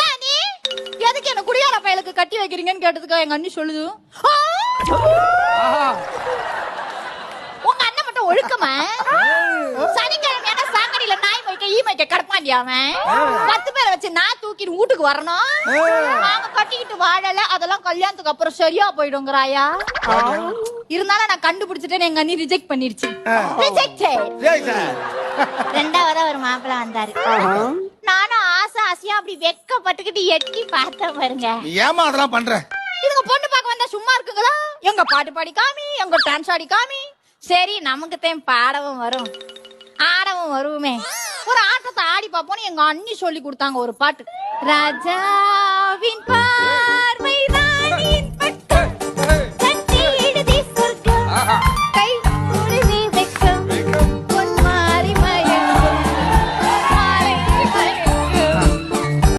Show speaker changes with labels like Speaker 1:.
Speaker 1: நானே எதுக்கு என்ன குடியார பயலுக்கு கட்டி வைக்கிறீங்கன்னு கேட்டதுக்கு எங்க அண்ணி சொல்லுது, உங்க அண்ணன் மட்டும் ஒழுக்கமா சனிக்கிழமையான சாக்கடையில நாய் மைக்க ஈ மைக்க கடப்பாண்டியா அவன் 10 பேரை வச்சு நான் தூக்கிட்டு வீட்டுக்கு வரணும். நாங்க கட்டிக்கிட்டு வாழல, அதெல்லாம் கல்யாணத்துக்கு அப்புறம் சரியா போயிடுங்கிறாயா. இருந்தாலும் நான் கண்டுபிடிச்சிட்டேன்னு எங்க அண்ணி ரிஜெக்ட் பண்ணிருச்சு. ரெண்டாவதா ஒரு மாப்பிள்ள வந்தாரு. நானும் ஆசை ஆசையா அப்படி வெக்கப்பட்டுக்கிட்டு எட்டி பார்த்தேன் பாருங்க.
Speaker 2: ஏமா அதெல்லாம் பண்ற?
Speaker 1: இதுங்க பொண்ணு பார்க்க வந்தா சும்மா இருக்குங்களா? எங்க பாட்டு பாடி காமி, எங்க டான்ஸ் ஆடி காமி. சரி நமக்கு தான் பாடவும் வரும் ஆடவும் வருவோமே, ஒரு ஆட்டத்தை ஆடி பார்ப்போம்னு எங்க அண்ணி சொல்லி கொடுத்தாங்க ஒரு பாட்டு. ராஜாவின் பார்வை